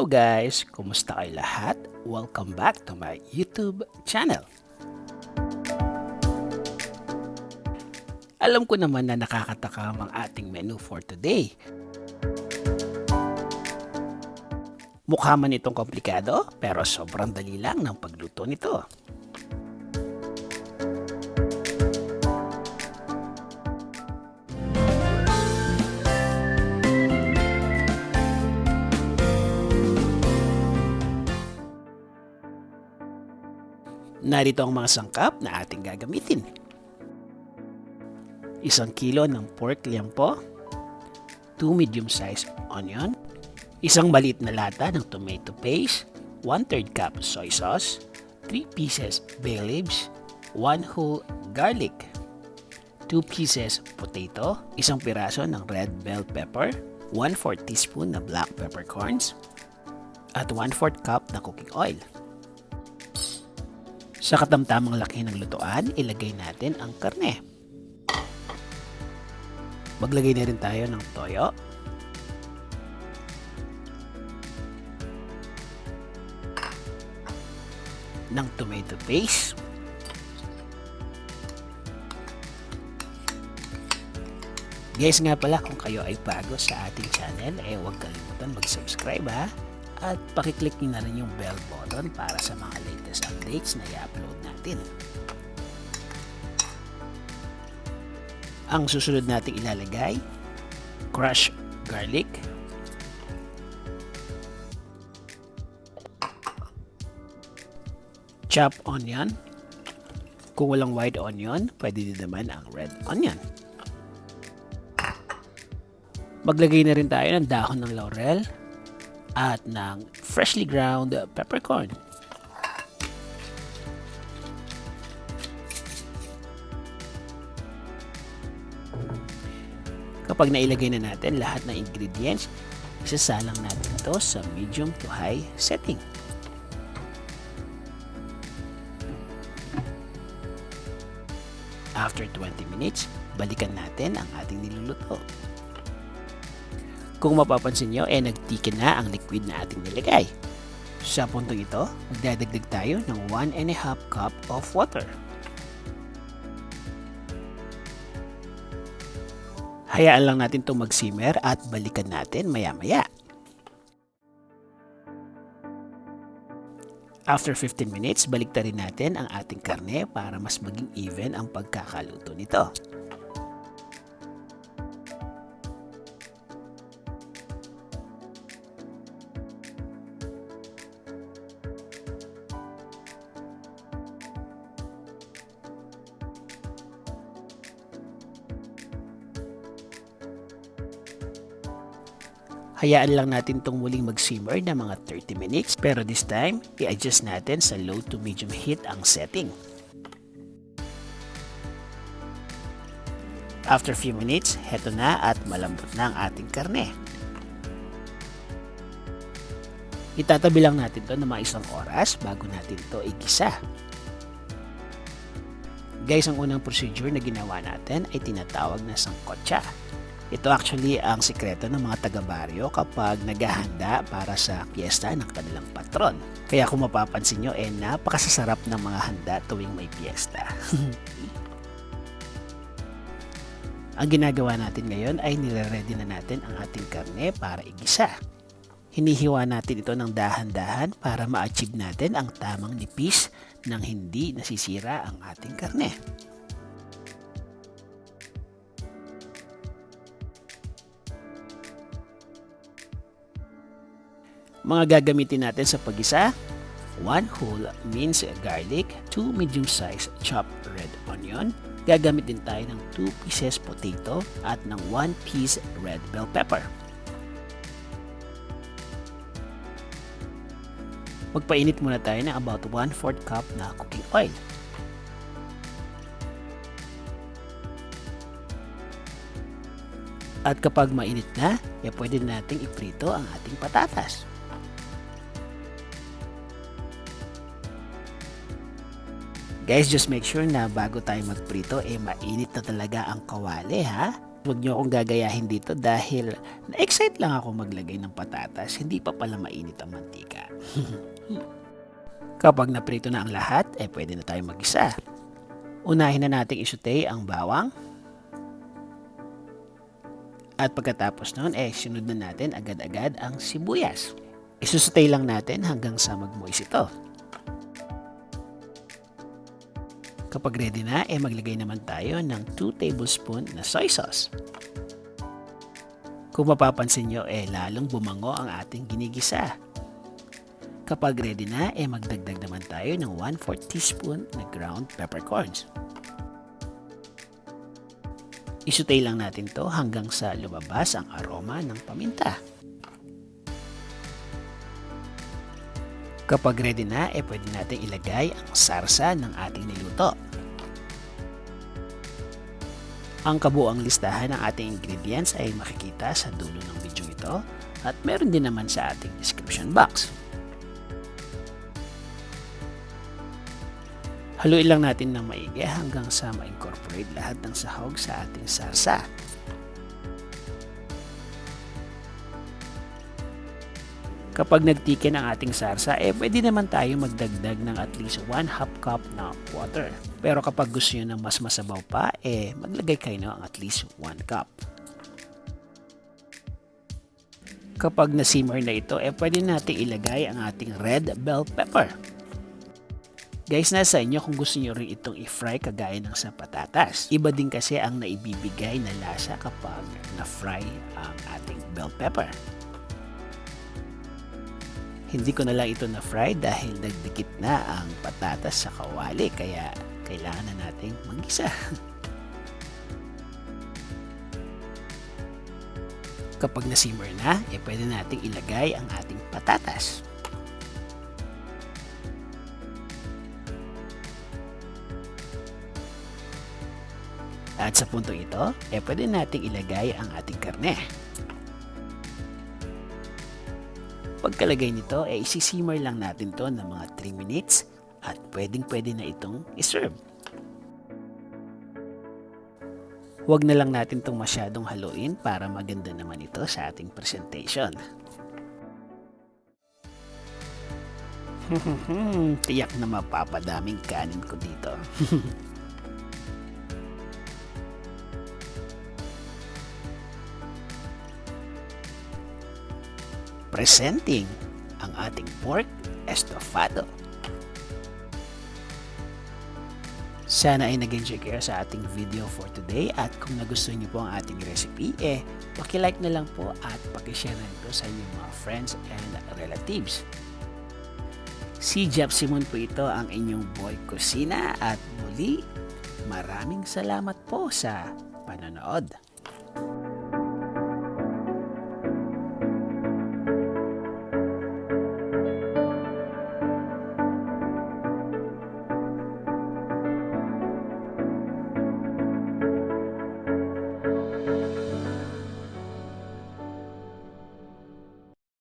Hello guys! Kumusta kayo lahat? Welcome back to my YouTube channel. Alam ko naman na nakakatakam ang ating menu for today. Mukha man itong komplikado, pero sobrang dali lang ng pagluto nito. Narito ang mga sangkap na ating gagamitin. 1 kilo ng pork liampo, 2 medium-sized onion, 1 maliit na lata ng tomato paste, 1/3 cup soy sauce, 3 pieces bay leaves, 1 whole garlic, 2 pieces potato, 1 piraso ng red bell pepper, 1/4 teaspoon na black peppercorns, at 1/4 cup na cooking oil. Sa katamtamang laki ng lutuan, ilagay natin ang karne. Maglagay na rin tayo ng toyo. Ng tomato paste. Guys nga pala, kung kayo ay bago sa ating channel, huwag kalimutan mag-subscribe ha. At pakiclick nyo na rin yung bell button para sa mga latest updates na i-upload natin. Ang susunod nating ilalagay, crushed garlic, chopped onion. Kung walang white onion, pwede din naman ang red onion. Maglagay na rin tayo ng dahon ng laurel at ng freshly ground peppercorn. Kapag nailagay na natin lahat ng ingredients, isasalang natin ito sa medium to high setting. After 20 minutes, balikan natin ang ating niluluto. Kung mapapansin nyo, nagtikin na ang liquid na ating nilagay. Sa puntong ito, magdadagdag tayo ng 1½ cup of water. Hayaan lang natin itong mag-simmer at balikan natin maya-maya. After 15 minutes, baliktarin natin ang ating karne para mas maging even ang pagkakaluto nito. Hayaan lang natin itong muling mag-simmer na mga 30 minutes, pero this time, i-adjust natin sa low to medium heat ang setting. After few minutes, heto na at malambot na ang ating karne. Itatabi lang natin ito na mga 1 oras bago natin ito igisa. Guys, ang unang procedure na ginawa natin ay tinatawag na sangkotsa. Ito actually ang sikreto ng mga taga-baryo kapag naghahanda para sa piyesta ng kanilang patron. Kaya kung mapapansin nyo, napakasasarap ng mga handa tuwing may piyesta. Ang ginagawa natin ngayon ay nire-ready na natin ang ating karne para igisa. Hinihiwa natin ito ng dahan-dahan para ma-achieve natin ang tamang nipis nang hindi nasisira ang ating karne. Mga gagamitin natin sa pag-isa, 1 whole minced garlic, 2 medium-sized chopped red onion. Gagamit din tayo ng 2 pieces potato at ng 1 piece red bell pepper. Magpainit muna tayo ng about 1/4 cup na cooking oil. At kapag mainit na, pwede nating iprito ang ating patatas. Guys, just make sure na bago tayo magprito, mainit na talaga ang kawali ha. Huwag niyo akong gagayahin dito dahil na-excite lang ako maglagay ng patatas, hindi pa pala mainit ang mantika. Kapag naprito na ang lahat, pwede na tayo mag-isa. Unahin na nating isutay ang bawang. At pagkatapos nun, sunod na natin agad-agad ang sibuyas. Isusutay lang natin hanggang sa mag-moist ito. Kapag ready na, maglagay naman tayo ng 2 tablespoon na soy sauce. Kung mapapansin nyo, lalong bumango ang ating ginigisa. Kapag ready na, magdagdag naman tayo ng 1/4 teaspoon na ground peppercorns. Isutay lang natin to hanggang sa lumabas ang aroma ng paminta. Kapag ready na, pwede natin ilagay ang sarsa ng ating niluto. Ang kabuuang listahan ng ating ingredients ay makikita sa dulo ng video ito at meron din naman sa ating description box. Haluin lang natin ng maigi hanggang sa ma-incorporate lahat ng sahog sa ating sarsa. Kapag nagtiken ang ating sarsa, pwede naman tayo magdagdag ng at least 1/2 cup na water. Pero kapag gusto nyo ng mas masabaw pa, maglagay kayo ng at least 1 cup. Kapag na-simmer na ito, pwede natin ilagay ang ating red bell pepper. Guys, nasa inyo kung gusto nyo rin itong i-fry kagaya ng sa patatas. Iba din kasi ang naibibigay na lasa kapag na-fry ang ating bell pepper. Hindi ko na lang ito na-fry dahil nagdikit na ang patatas sa kawali kaya kailangan na nating mag-isa. Kapag na-simmer na, pwede nating ilagay ang ating patatas. At sa puntong ito, pwede nating ilagay ang ating karne. Pagkalagay nito, isisimmer lang natin to ng mga 3 minutes at pwedeng-pwede na itong iserve. Huwag na lang natin itong masyadong haluin para maganda naman ito sa ating presentation. Tiyak na mapapadaming kanin ko dito. Presenting ang ating pork estofado. Sana ay nag-enjoy kayo sa ating video for today at kung nagustuhan niyo po ang ating recipe, paki-like na lang po at paki-share na ito sa inyong mga friends and relatives. Si Jeff Simon po ito, ang inyong boy kusina at muli, maraming salamat po sa panonood.